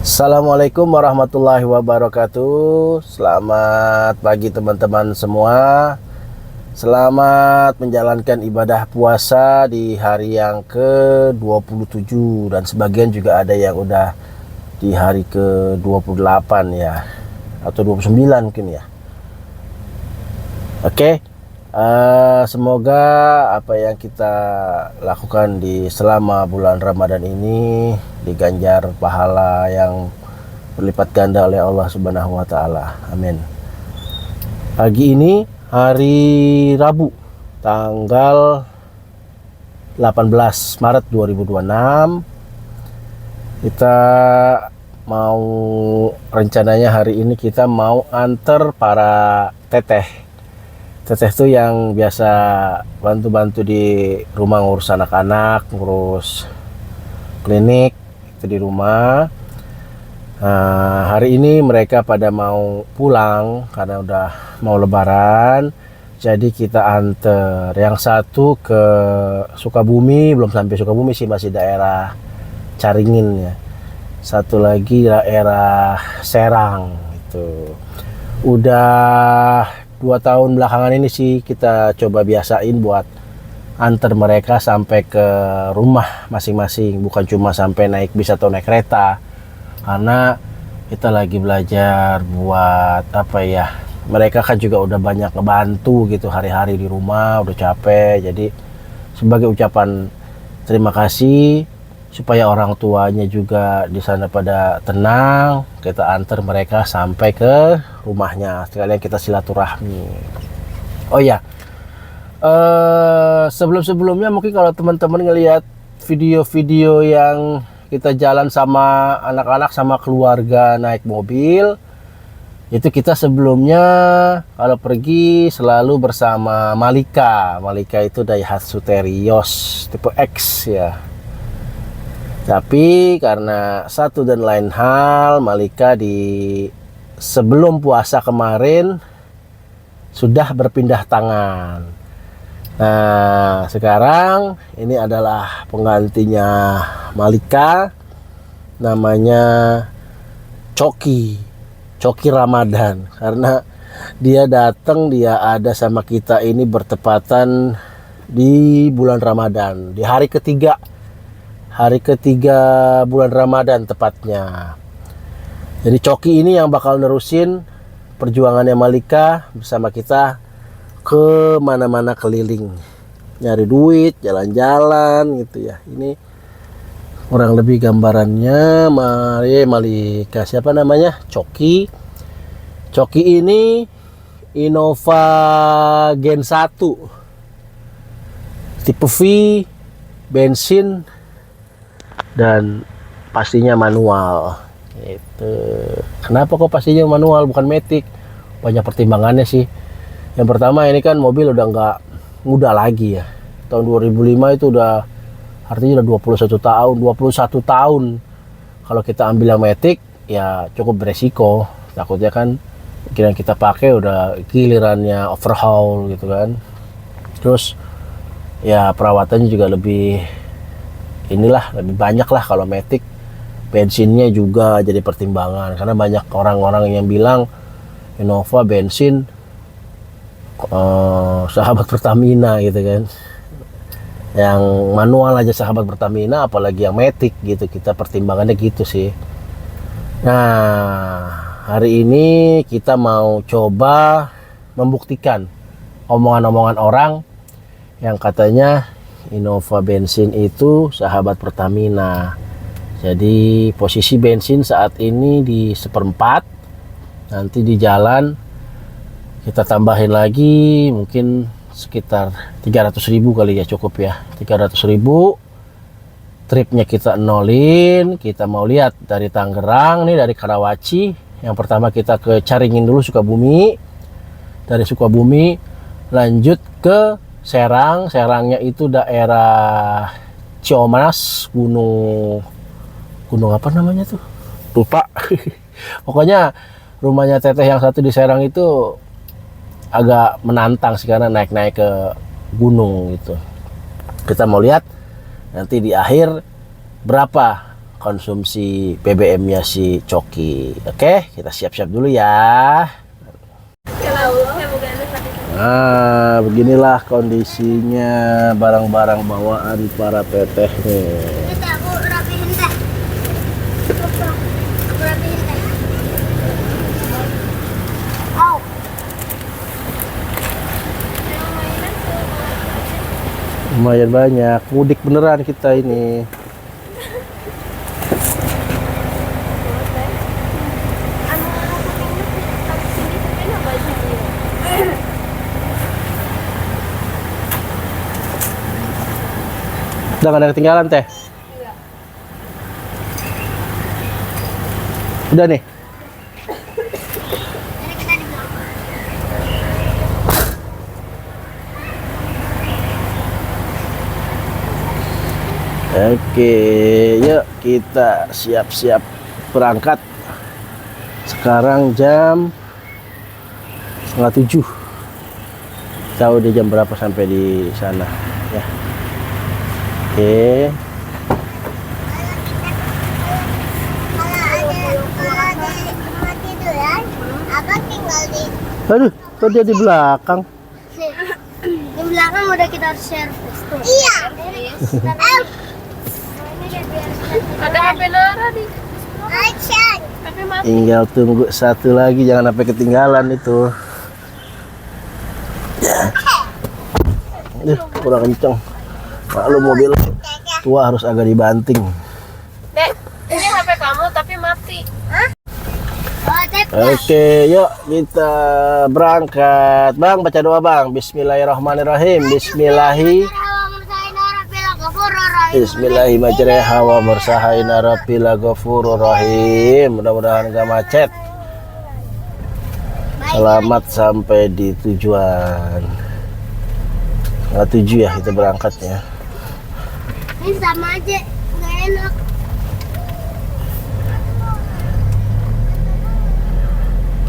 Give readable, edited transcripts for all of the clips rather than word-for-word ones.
Assalamualaikum warahmatullahi wabarakatuh. Selamat pagi teman-teman semua. Selamat menjalankan ibadah puasa di hari yang ke-27. Dan sebagian juga ada yang udah di hari ke-28 ya, atau 29 mungkin ya. Oke, semoga apa yang kita lakukan di selama bulan Ramadan ini diganjar pahala yang berlipat ganda oleh Allah Subhanahu wa taala. Amin. Pagi ini hari Rabu tanggal 18 Maret 2026. Kita mau rencananya hari ini kita mau antar para teteh. Teteh tuh yang biasa bantu-bantu di rumah ngurus anak-anak, ngurus klinik itu di rumah. Hari ini mereka pada mau pulang karena udah mau lebaran. Jadi kita antar. Yang satu ke Sukabumi, belum sampai Sukabumi sih, masih daerah Caringin ya. Satu lagi daerah Serang itu. Udah 2 tahun belakangan ini sih kita coba biasain buat antar mereka sampai ke rumah masing-masing, bukan cuma sampai naik bis atau naik kereta, karena kita lagi belajar buat apa ya, mereka kan juga udah banyak ngebantu gitu hari-hari di rumah, udah capek. Jadi sebagai ucapan terima kasih, supaya orang tuanya juga di sana pada tenang, kita antar mereka sampai ke rumahnya, sekalian kita silaturahmi. Oh ya, sebelumnya mungkin kalau teman-teman ngelihat video-video yang kita jalan sama anak-anak sama keluarga naik mobil, itu kita sebelumnya kalau pergi selalu bersama Malika itu Daihatsu Terios tipe X ya. Tapi karena satu dan lain hal, Malika di sebelum puasa kemarin sudah berpindah tangan. Nah, sekarang ini adalah penggantinya Malika, namanya Coki Ramadan. Karena dia datang, dia ada sama kita ini bertepatan di bulan Ramadan, di hari ketiga bulan Ramadan tepatnya. Jadi Coki ini yang bakal nerusin perjuangannya Malika bersama kita ke mana-mana keliling, nyari duit, jalan-jalan gitu ya. Ini kurang lebih gambarannya Malika. Siapa namanya? Coki ini Innova Gen 1 tipe V, bensin, dan pastinya manual. Itu kenapa kok pastinya manual bukan matic? Banyak pertimbangannya sih. Yang pertama, ini kan mobil udah nggak muda lagi ya. Tahun 2005 itu udah, artinya udah 21 tahun. Kalau kita ambil yang matic ya cukup beresiko. Takutnya kan kira kita pakai udah gilirannya overhaul gitu kan. Terus ya perawatannya juga lebih banyak lah kalau matic. Bensinnya juga jadi pertimbangan, karena banyak orang-orang yang bilang Innova bensin sahabat Pertamina gitu kan. Yang manual aja sahabat Pertamina, apalagi yang matic gitu. Kita pertimbangannya gitu sih. Nah, hari ini kita mau coba membuktikan omongan-omongan orang yang katanya Innova bensin itu sahabat Pertamina. Jadi posisi bensin saat ini di 1/4. Nanti di jalan kita tambahin lagi mungkin sekitar 300.000 kali ya, cukup ya, 300.000. Tripnya kita nolin. Kita mau lihat dari Tangerang nih, dari Karawaci. Yang pertama kita ke Caringin dulu, Sukabumi. Dari Sukabumi lanjut ke Serang. Serangnya itu daerah Ciamas, gunung apa namanya tuh, lupa. Pokoknya rumahnya teteh yang satu di Serang itu agak menantang sih, karena naik-naik ke gunung gitu. Kita mau lihat nanti di akhir berapa konsumsi BBM-nya si Coki. Oke, kita siap-siap dulu ya. Nah, beginilah kondisinya barang-barang bawaan para teteh nih. Lumayan banyak, mudik beneran kita ini. Udah gak ada ketinggalan teh? Udah nih? Oke, yuk kita siap-siap berangkat. Sekarang jam 6:30. Tahu di jam berapa sampai di sana ya. Oke. Aduh, kok dia di belakang? Di belakang udah kita servis tuh. Iya. Ada HP Nara nih. Tinggal tunggu satu lagi, jangan sampai ketinggalan itu. Kurang kenceng. Kalau mobil tua harus agak dibanting. Dek, ini HP kamu tapi mati. Oke, yuk kita berangkat. Bang, baca doa bang. Bismillahirrahmanirrahim. Bismillahirrahmanirrahim. Wa mursahaina rabbil ghafurur rahim. Mudah-mudahan gak macet. Selamat sampai di tujuan. Tanggal 7 ya kita berangkatnya. Ini sama aja, nggak enak.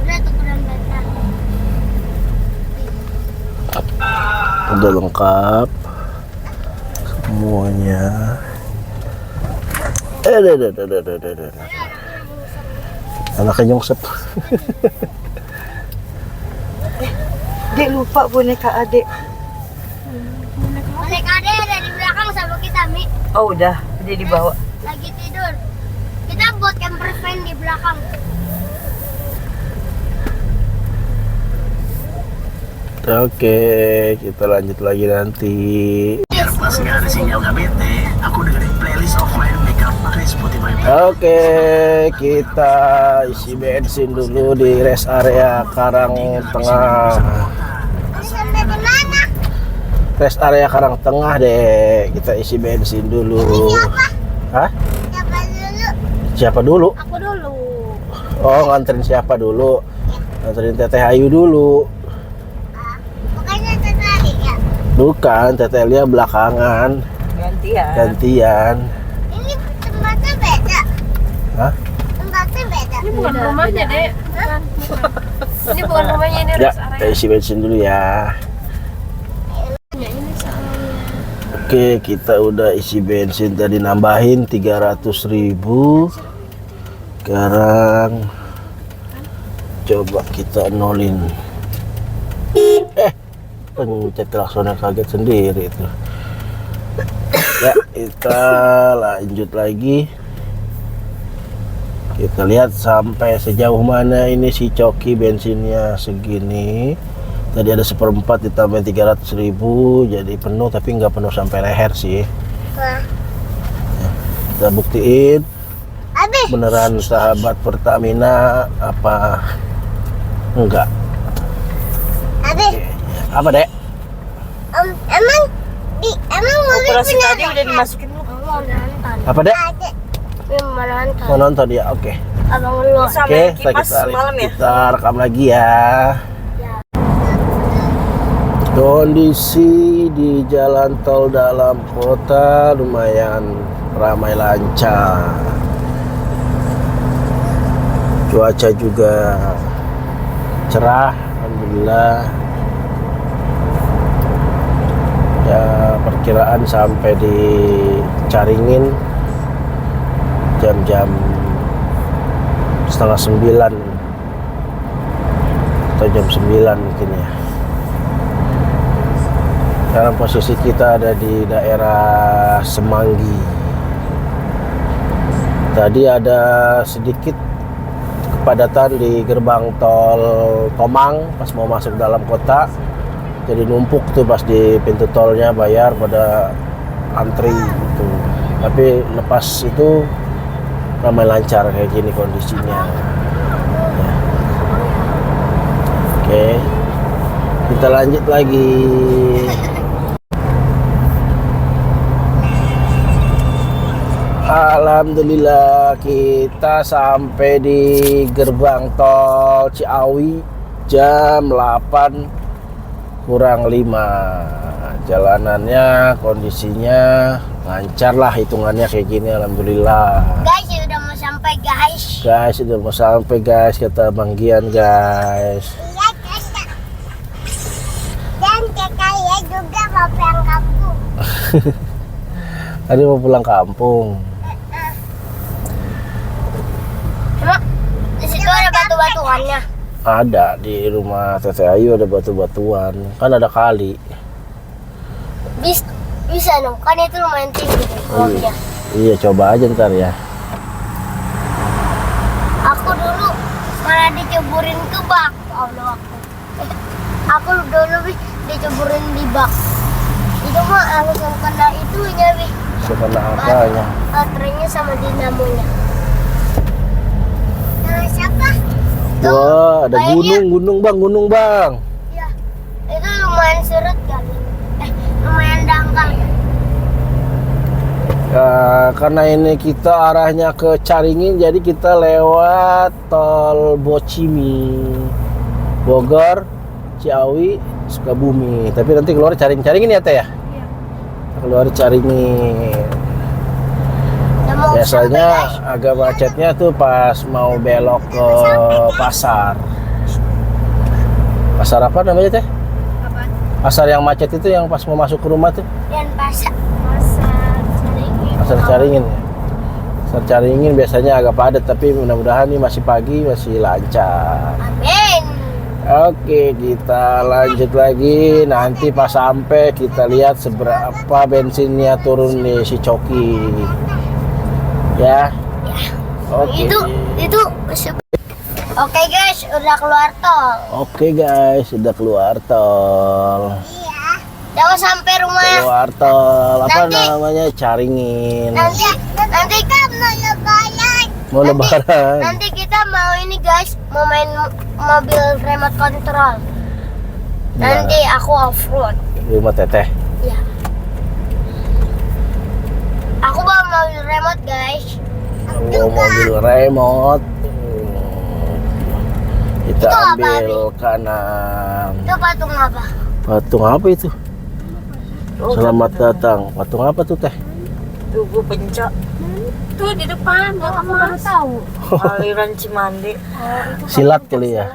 Udah tukeran batang. Udah lengkap semuanya. Anaknya nyungsep. Dek lupa boneka adek. Boneka adek ada di belakang sama kita, Mi. Oh udah dibawa. Lagi tidur. Kita buat camper van di belakang. Oke, kita lanjut lagi nanti. Biar pas nggak ada sinyal nggak bete, aku dengerin playlist offline makeup pakai Spotify. Oke, kita isi bensin dulu di rest area Karang Tengah. Sampai di mana? Rest area Karang Tengah deh. Kita isi bensin dulu. Hah? Siapa dulu? Siapa dulu? Aku dulu. Oh, nganterin siapa dulu? Nganterin Teteh Ayu dulu. Bukannya tadi ya? Bukan, Teteh Lia belakangan. Gantian. Gantian. Ini tempatnya beda. Hah? Tempatnya beda. Ini bukan rumahnya, Dek. Bukan. Ini bukan rumahnya, ini Ya, rest kita area. isi bensin dulu ya. Ya, ini soalnya. Oke, kita udah isi bensin tadi, nambahin 300.000. Sekarang coba kita nolin. Pencet klaksonnya kaget sendiri itu. Ya, kita lanjut lagi. Kita lihat sampai sejauh mana ini si Coki bensinnya segini. Tadi ada 1/4 ditambah 300.000 jadi penuh, tapi nggak penuh sampai leher sih. Wah. Kita buktiin Habis. beneran sahabat Pertamina apa enggak. Habis. Apa dek? Emang mobil Operasi punya tadi udah dimasukin lu. Mau nonton. Apa dek? Ada. Mau nonton. Mau nonton ya? Oke. Abang lu. Sama Oke, kipas semalam ya. kita rekam lagi ya. Ya. Kondisi di jalan tol dalam kota lumayan ramai lancar. Cuaca juga cerah, alhamdulillah. Ya, perkiraan sampai di Caringin jam-jam 8:30 atau jam 9 mungkin ya. Sekarang posisi kita ada di daerah Semanggi. Tadi ada sedikit kepadatan di gerbang tol Tomang pas mau masuk dalam kota. Jadi numpuk tuh pas di pintu tolnya, bayar pada antri gitu. Tapi lepas itu ramai lancar kayak gini kondisinya. Ya. Oke, kita lanjut lagi. Alhamdulillah kita sampai di gerbang tol Ciawi jam 8:05. Jalanannya kondisinya lancar lah, hitungannya kayak gini alhamdulillah. Guys, udah mau sampai guys. Guys, udah mau sampai guys, kata Bang Gian guys. Iya, kakak. Dan kakaknya juga mau pulang kampung. Tadi mau pulang kampung. Emang di situ ada batu-batuannya. Ada di rumah Teteh Ayu, ada batu-batuan. Kan ada kali. Bisa dong, kan itu lumayan tinggi pohonnya. Iya, coba aja ntar ya. Aku dulu malah diceburin ke bak. Allah aku. Aku dulu diceburin di bak. Itu mah langsung kena itunya, Bi. Kena apanya? Baterainya sama dinamonya. Nah, siapa? Wah, ada kayaknya- gunung bang. Iya. Itu lumayan seret kali. Lumayan dangkal. Ya, karena ini kita arahnya ke Caringin, jadi kita lewat tol Bocimi, Bogor, Ciawi, Sukabumi. Tapi nanti keluar Caringin ya Teh ya? Iya. Keluar Caringin. Udah mau Biasanya sampai, guys. agak macetnya tuh pas mau belok ke pasar. Pasar apa namanya Teh? Apaan? Pasar yang macet itu yang pas mau masuk ke rumah tuh. Dan pasar. Pasar Caringin. Pasar Caringin ya. Pasar Caringin biasanya agak padat, tapi mudah-mudahan nih masih pagi, masih lancar. Amin. Oke, kita lanjut lagi. Nanti pas sampai kita lihat seberapa bensinnya turun nih si Coki. Ya. Oke. Itu Oke guys, udah keluar tol. Oke guys, sudah keluar tol. Iya. Udah sampai rumah. Keluar tol. Apa Nanti- namanya? Caringin. Nanti kan mau lebaran. Mau lebaran. Nanti kita mau ini guys, mau main mobil remote control. Nanti aku off road. Di rumah Teteh. Ya. Aku bawa mobil remote guys. Bawa mobil remote. Kita Itu apa, ambil kanan. Itu patung apa? Patung apa itu? Selamat datang. Patung apa tuh Teh? Tugu Pencak, Tuh di depan, aku baru tahu. aliran Cimande. Silat kali ya.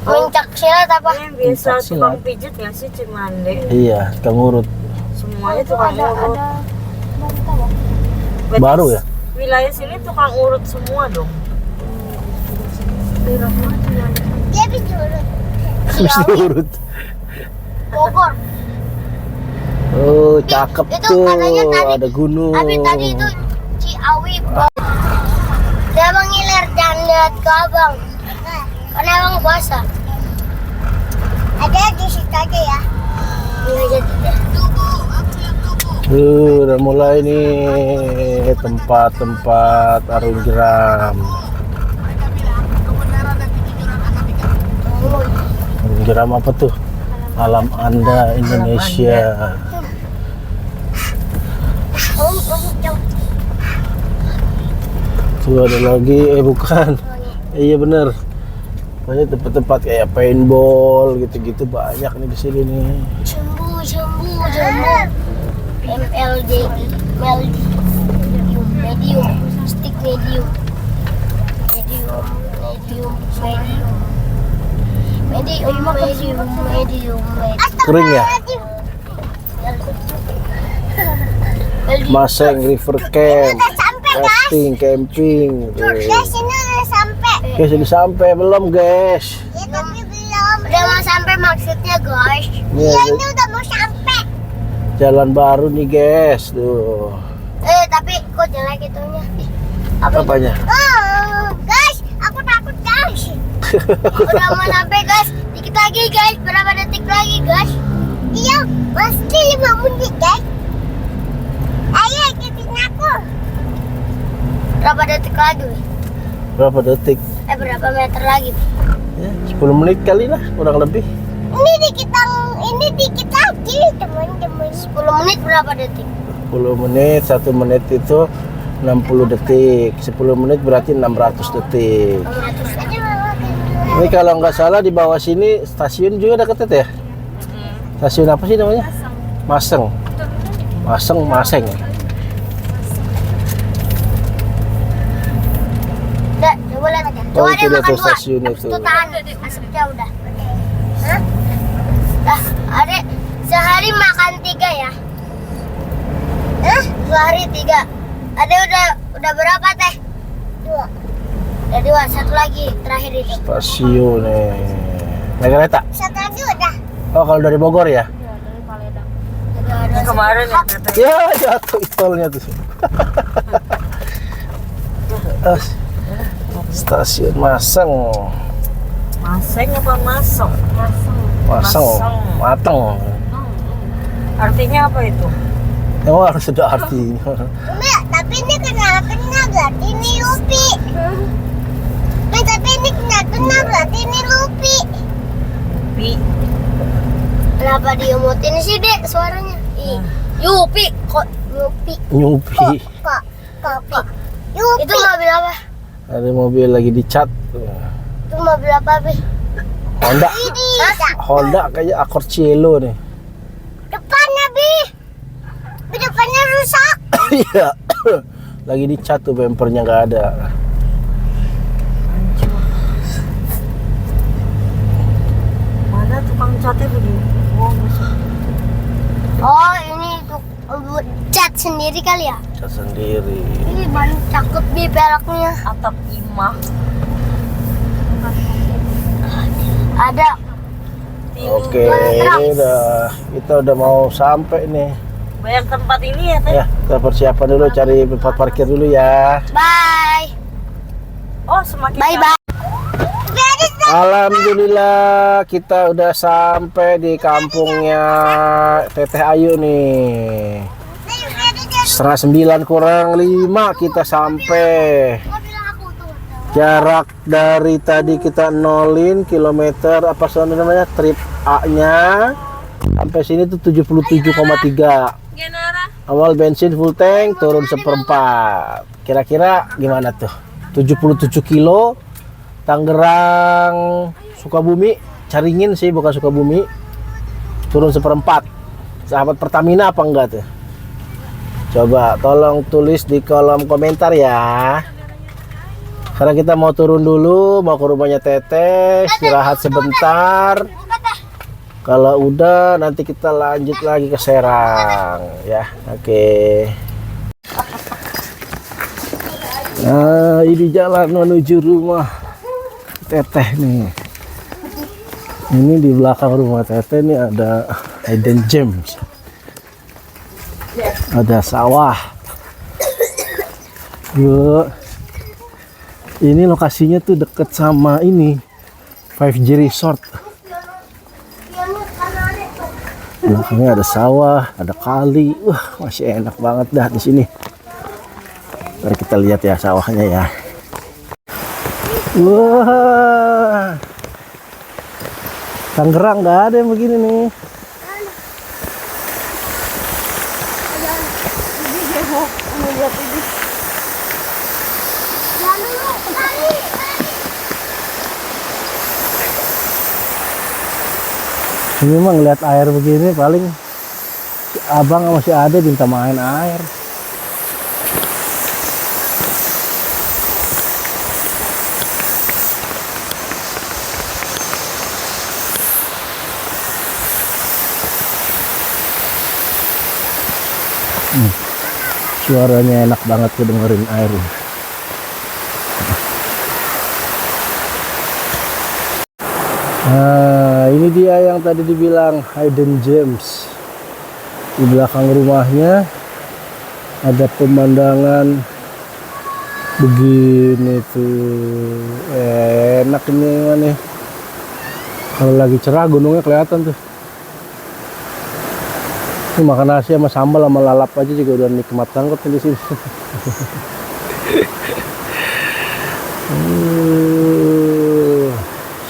Mencak silat apa? Yang biasa Pencak silat. tukang pijat nggak sih Cimande? Iya, tukang urut. Semuanya tukang urut. Baru tahu. Berarti Baru ya? Wilayah sini tukang urut semua dong. Dia bisa urut. Mesti urut. Bogor. Oh, cakep Itu tuh. katanya tadi- Ada gunung. Tapi tadi itu Ciawi. Dia mengiler, jangan lihat ke abang. Karena abang puasa. Ada di situ aja ya. Iya jadi deh. Udah mulai nih tempat-tempat arung jeram. Arung jeram apa tuh? Alam Anda Indonesia. Tuh ada lagi, bukan. Iya bener. Banyak tempat-tempat kayak paintball gitu-gitu banyak nih di sini nih. Jumbo. MLD, medium, stick medium. Medium. Kering ya? Maseng River Camp. camping. Guys, ini udah sampai. Guys, udah sampai belum, guys? Ya, tapi belum. Udah mau sampai maksudnya, guys. Iya, Iya, ini udah mau sampai. Jalan baru nih, guys. Tuh. Tapi kok jelek itunya? Apanya? Oh, guys, aku takut, guys. Udah mau sampai, guys. Dikit lagi, guys. Berapa detik lagi, guys? Iya, pasti 5 menit, guys. Ayo, ikutin aku. Berapa detik lagi? Berapa detik? Berapa meter lagi? Ya, 10 menit kali lah, kurang lebih. Ini dikit lagi, teman-teman. 10 menit berapa detik? 10 menit, 1 menit itu 60 detik. 10 menit berarti 600 detik. 600 aja. Ini kalau nggak salah di bawah sini stasiun juga deket ya? Stasiun apa sih namanya? Maseng. Maseng. Udah, coba lihat aja. Oh, Coba itu deh dia makan tuh 2. stasiun Habis itu. itu tahan asapnya udah. Hah? Dah, adek sehari makan 3 ya? Hah? Sehari 3. Adek udah berapa teh? 2. Udah 2, satu lagi terakhir itu. Stasiun nih. Naik kereta? Satu lagi udah. Oh, kalau dari Bogor ya? Ada Kemarin ya katanya. Ya, jatuh tolnya tuh. Stasiun Maseng. Maseng apa masong? Maseng. Mateng. Artinya apa itu? Emang harus ada artinya. Umi, tapi ini kenapa berarti ini Lupi. Tapi ini kenapa berarti ini Lupi. Pi. Kenapa diemutin sih, Dek, suaranya? Yupi, kok Yupi? Nyupi. Kok Kopi. Yupi. Itu mobil apa? Ada mobil lagi dicat. Itu mobil apa, Bi? Honda. Hah? Honda kayak Accord Cielo nih. Depannya, Bi. Bi, depannya rusak. Iya. Lagi dicat tuh, bempernya nggak ada. Mana tukang catnya begini? Oh, masuk. Oh, ini untuk cat sendiri kali ya? Cat sendiri. Ini baru cakep, Bi, peleknya. Atap imah. Ada. Oke, ini kita udah mau sampai nih. Banyak tempat ini ya, Teh? Ya, kita persiapan dulu, cari tempat parkir dulu ya. Bye. Oh, semakin Bye-bye. Alhamdulillah kita udah sampai di kampungnya Teteh Ayu nih. 8:30 kurang 5 kita sampai. Jarak dari tadi kita nolin kilometer apa namanya trip A-nya sampai sini tuh 77,3. Awal bensin full tank, turun 1/4. Kira-kira gimana tuh? 77 kilo. Tangerang, Sukabumi, Caringin sih bukan Sukabumi. Turun 1/4. Sahabat Pertamina apa enggak tuh? Coba tolong tulis di kolom komentar ya. Karena kita mau turun dulu, mau ke rumahnya Teteh, istirahat sebentar. Kalau udah nanti kita lanjut lagi ke Serang ya. Oke. Nah, ini jalan menuju rumah Teteh nih. Ini di belakang rumah Teteh nih ada hidden gems. Ada sawah. Yuk. Ini lokasinya tuh deket sama ini 5G Resort. Belakangnya ada sawah, ada kali. Masih enak banget dah di sini. Mari kita lihat ya sawahnya ya. Wah. Tangerang nggak ada yang begini nih. Ini mah ngeliat air begini paling si abang sama si Ade minta main air. Suaranya enak banget kedengerin air. Nah, ini dia yang tadi dibilang hidden gems. Di belakang rumahnya ada pemandangan begini tuh. Enak ini nih. Kalau lagi cerah gunungnya kelihatan tuh. Ini makan nasi sama sambal sama lalap aja juga udah nikmat banget di sini.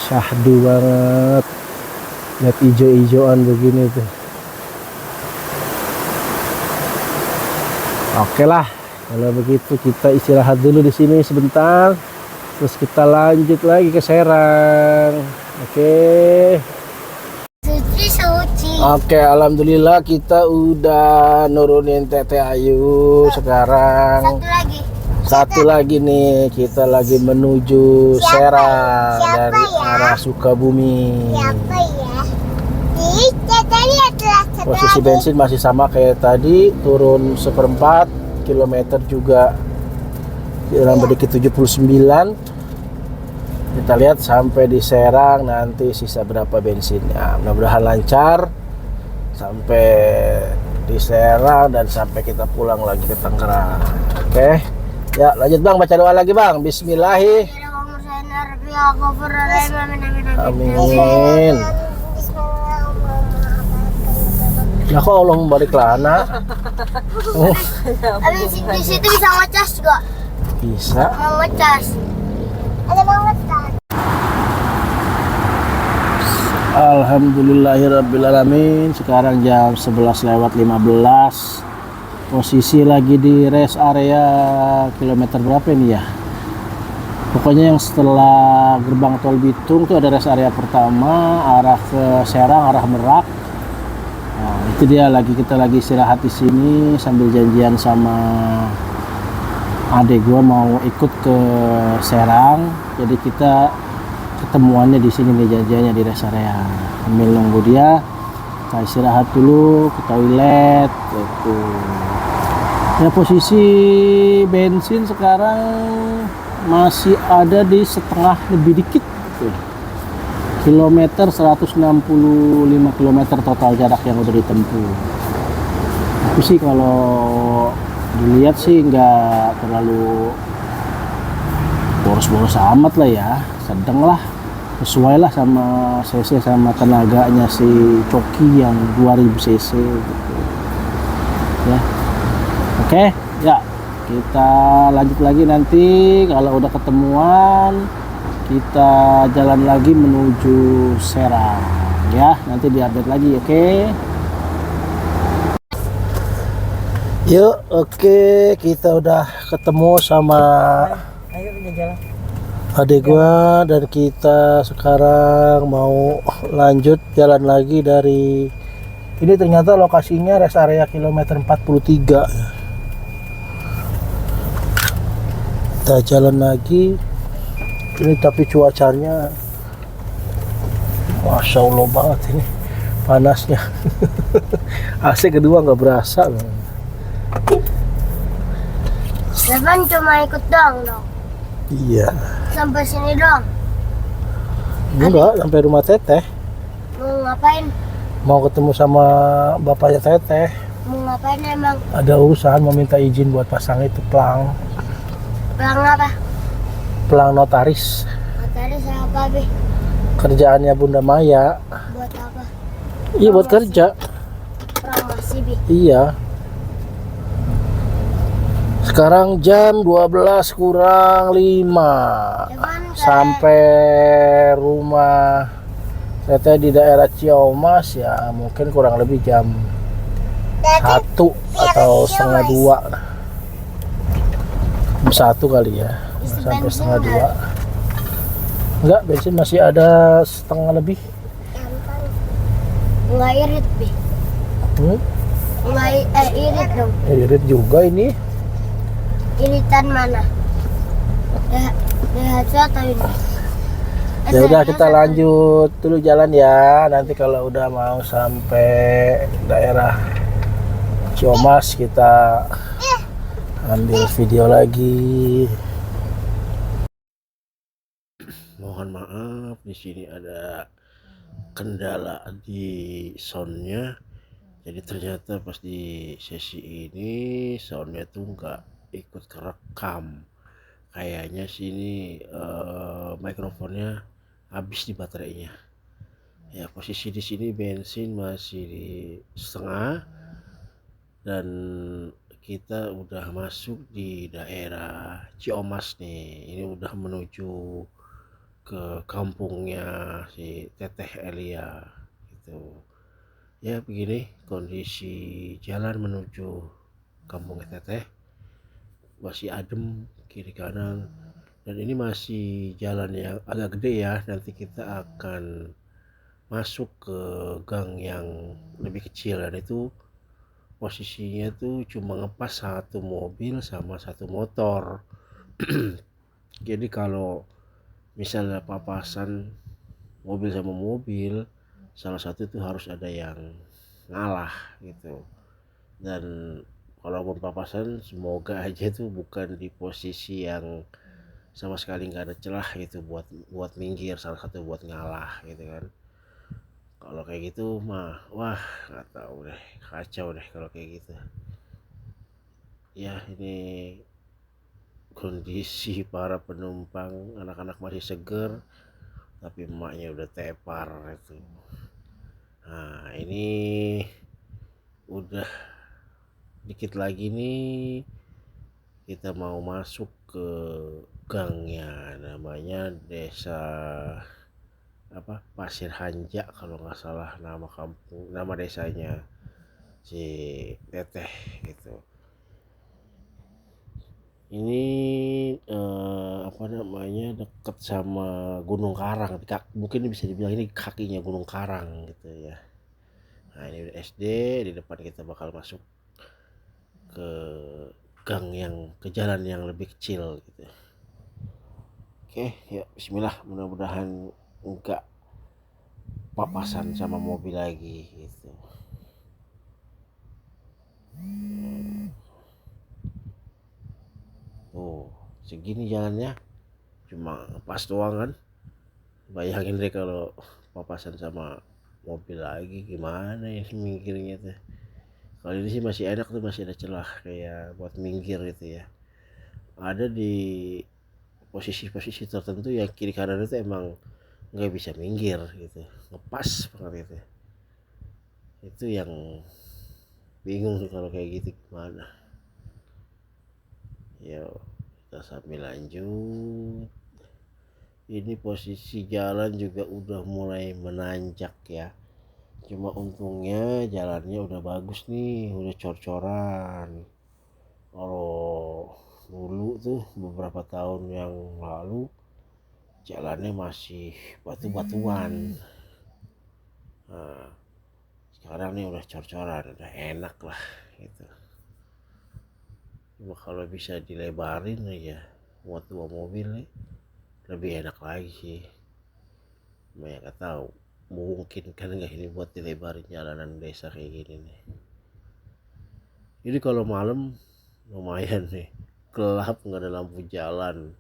Syahdu banget. Lihat ijo-ijoan begini tuh. Oke lah, kalau begitu kita istirahat dulu di sini sebentar. Terus kita lanjut lagi ke Serang. Oke. Suci. Oke, alhamdulillah kita udah nurunin Teteh Ayu sekarang. Satu lagi nih, kita lagi menuju Serang Siapa dari ya? arah Sukabumi. Siapa ya? Ih, Teteh lihatlah satu Posisi lagi. bensin masih sama kayak tadi, turun 1/4 kilometer juga nambah dikit 79. Kita lihat sampai di Serang nanti sisa berapa bensinnya. Mudah-mudahan lancar sampai di Serang dan sampai kita pulang lagi ke Tangerang. Oke. Ya, lanjut Bang, baca doa lagi Bang. Bismillahirrahmanirrahim. Amin. Ya kok Allah membalik lana? Oh, Habis di situ bisa ngecas juga. bisa. Mau ngecas. Ada mau ngecas. Alhamdulillahirrabbilalamin. Sekarang jam 11:15. Posisi lagi di rest area kilometer berapa ini ya? Pokoknya yang setelah gerbang tol Bitung tuh ada rest area pertama arah ke Serang, arah Merak. Nah, itu dia kita lagi istirahat di sini sambil janjian sama adek gua mau ikut ke Serang. Jadi kita ketemuannya di sini nih, janjiannya di rest area. Sambil nunggu dia, kita istirahat dulu ke toilet gitu. Ya, posisi bensin sekarang masih ada di setengah lebih dikit gitu. Kilometer 165 km total jarak yang udah ditempuh. Tapi sih kalau dilihat sih nggak terlalu boros-boros amat lah ya, sedang lah, sesuai lah sama cc sama tenaganya si Coki yang 2000 cc gitu ya. Oke ya, kita lanjut lagi nanti kalau udah ketemuan. Kita jalan lagi menuju Serang ya, nanti diupdate lagi, oke? Yuk, oke, kita udah ketemu sama Ayo udah jalan. adik gua dan kita sekarang mau lanjut jalan lagi dari ini. Ternyata lokasinya rest area kilometer 43. Kita jalan lagi ini, tapi cuacanya Masya Allah banget ini panasnya. AC kedua nggak berasa. Depan cuma ikut dong. Iya. Sampai sini dong. Enggak, sampai rumah Teteh. Mau ngapain? Mau ketemu sama bapaknya Teteh. Mau ngapain emang? Ada urusan, mau minta izin buat pasang itu pelang Apa? notaris. Tadi saya apa, Be? Kerjaannya Bunda Maya. Buat apa? Iya, buat kerja. Promosi, Be. Iya. Sekarang jam 12 kurang 5. Sampai rumah Teteh di daerah Ciamas ya mungkin kurang lebih jam 1 atau setengah 2. Jam 1 kali ya, sampai setengah 2. Enggak, bensin masih ada setengah lebih. Nggak irit, Be. Nggak irit dong. Irit juga ini. Iritan mana? Daihatsu atau ini? Ya udah, kita lanjut dulu jalan ya. Nanti kalau udah mau sampai daerah Ciamas kita ambil video lagi. Mohon maaf, di sini ada kendala di soundnya. Jadi ternyata pas di sesi ini soundnya tuh nggak ikut kerekam. Kayaknya sini mikrofonnya habis di baterainya. Ya, posisi di sini bensin masih di setengah dan kita udah masuk di daerah Ciomas nih. Ini udah menuju ke kampungnya si Teteh Elia gitu. Ya begini kondisi jalan menuju kampung Teteh, masih adem kiri kanan, dan ini masih jalan yang agak gede ya. Nanti kita akan masuk ke gang yang lebih kecil, dan itu posisinya tuh cuma ngepas satu mobil sama satu motor. Jadi kalau misalnya papasan mobil sama mobil, salah satu itu harus ada yang ngalah gitu. Dan kalaupun papasan, semoga aja tuh bukan di posisi yang sama sekali nggak ada celah gitu buat minggir, salah satu buat ngalah gitu kan. Kalau kayak gitu mah wah nggak tahu deh, kacau deh kalau kayak gitu ya. Ini kondisi para penumpang, anak-anak masih seger tapi emaknya udah tepar itu. Nah ini udah dikit lagi nih kita mau masuk ke gangnya, namanya desa apa, Pasir Hanja kalau nggak salah nama kampung, nama desanya si Teteh gitu. Ini apa namanya, deket sama Gunung Karang, mungkin bisa dibilang ini kakinya Gunung Karang gitu ya. Nah ini udah SD, di depan kita bakal masuk ke gang yang, ke jalan yang lebih kecil gitu. Oke ya, bismillah, mudah-mudahan enggak papasan sama mobil lagi gitu. Tuh segini jalannya cuma pas doang kan. Bayangin deh kalau papasan sama mobil lagi gimana ini minggirnya tuh. Kalau ini sih masih enak tuh, masih ada celah kayak buat minggir gitu ya. Ada di posisi-posisi tertentu yang kiri kanan itu emang nggak bisa minggir gitu, ngepas banget itu. Itu yang bingung tuh kalau kayak gitu gimana. Yuk kita sambil lanjut. Ini posisi jalan juga udah mulai menanjak ya. Cuma untungnya jalannya udah bagus nih, udah cor-coran. Kalau dulu tuh beberapa tahun yang lalu jalannya masih batu-batuan. Nah, sekarang nih udah cor-coran, udah enak lah gitu. Cuma kalau bisa dilebarin aja buat dua mobil nih lebih enak lagi sih. Cuma ya nggak tahu mungkin kan nggak ini buat dilebarin jalanan desa kayak gini nih. Jadi kalau malam lumayan nih, gelap nggak ada lampu jalan.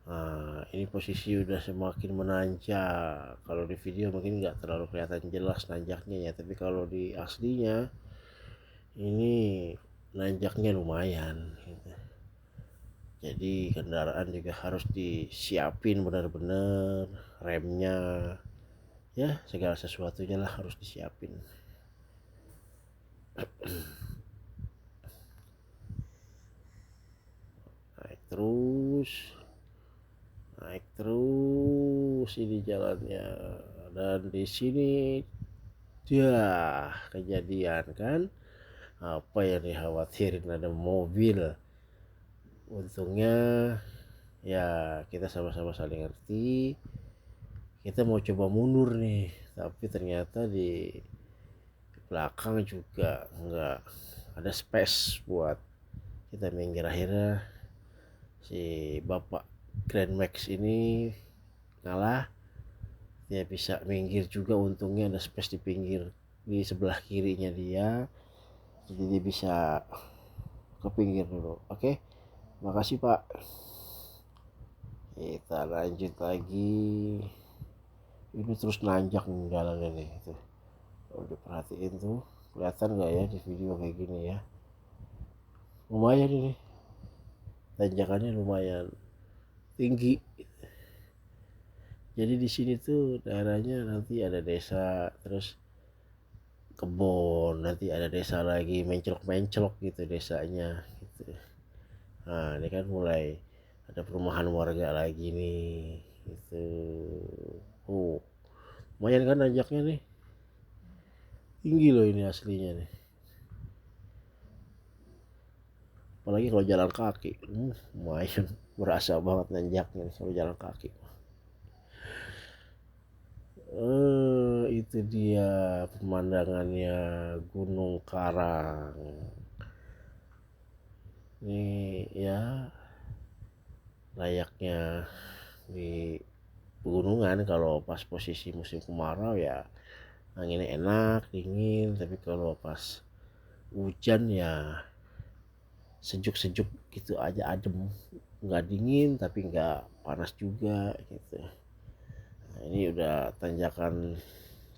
Nah, ini posisi udah semakin menanjak. Kalau di video mungkin nggak terlalu kelihatan jelas nanjaknya ya, tapi kalau di aslinya ini nanjaknya lumayan gitu. Jadi kendaraan juga harus disiapin benar-benar, remnya ya segala sesuatunya lah harus disiapin. Naik terus, naik terus ini jalannya, dan di sini ya kejadian kan apa yang dikhawatirin, ada mobil. Untungnya ya kita sama-sama saling ngerti, kita mau coba mundur nih, tapi ternyata di belakang juga nggak ada space buat kita minggir. Akhirnya si bapak Grand Max ini ngalah, dia bisa minggir juga. Untungnya ada space di pinggir di sebelah kirinya dia, jadi dia bisa ke pinggir dulu. Oke, makasih Pak. Kita lanjut lagi. Ini terus nanjak nih jalannya nih. Tuh. Kalau diperhatiin tuh, kelihatan nggak ya di video kayak gini ya? Lumayan ini, tanjakannya lumayan tinggi. Jadi di sini tuh daerahnya nanti ada desa, terus kebun, nanti ada desa lagi, mencelok-mencelok gitu desanya gitu. Nah ini kan mulai ada perumahan warga lagi nih gitu. Lumayan kan nanjaknya nih, tinggi loh ini aslinya nih, apalagi kalau jalan kaki. Lumayan berasa banget nanjaknya nih kalau jalan kaki. Itu dia pemandangannya Gunung Karang. Ini ya layaknya di pegunungan. Kalau pas posisi musim kemarau ya anginnya enak, dingin. Tapi kalau pas hujan ya sejuk-sejuk gitu aja, adem, nggak dingin tapi nggak panas juga gitu. Nah, ini udah tanjakan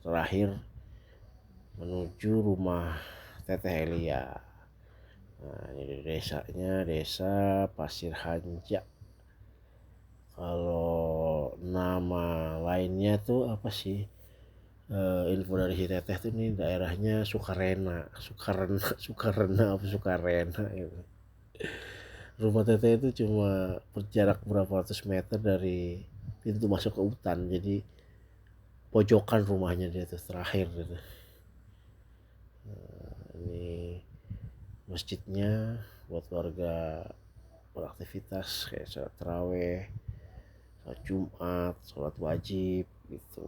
terakhir menuju rumah Teteh Elia. Nah, ini desanya, desa Pasir Hanja. Kalau nama lainnya tuh apa sih? Info dari si Teteh tuh nih daerahnya Sukarena, Sukarena apa Sukarena gitu. Rumah Teteh itu cuma berjarak berapa ratus meter dari pintu masuk ke hutan, jadi pojokan rumahnya dia tuh terakhir gitu. Ini masjidnya buat warga beraktivitas kayak sholat taraweh, sholat Jumat, sholat wajib gitu.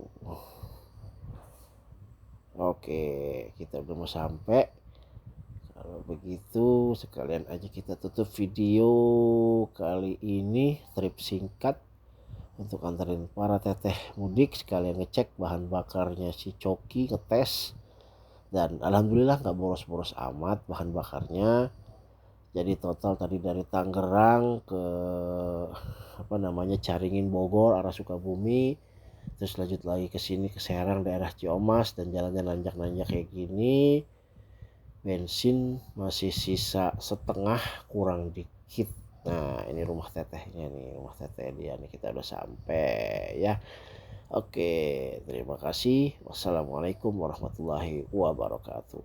Oke, kita udah mau sampai. Kalau begitu sekalian aja kita tutup video kali ini, trip singkat untuk anterin para teteh mudik, sekalian ngecek bahan bakarnya si Coki, ngetes. Dan alhamdulillah nggak boros-boros amat bahan bakarnya. Jadi total tadi dari Tangerang ke Caringin Bogor arah Sukabumi, terus lanjut lagi ke sini ke Serang daerah Ciomas, dan jalannya nanjak-nanjak kayak gini. Bensin masih sisa setengah, kurang dikit. Nah ini rumah tetehnya nih, rumah teteh dia nih, kita udah sampai ya. Oke, terima kasih. Wassalamualaikum warahmatullahi wabarakatuh.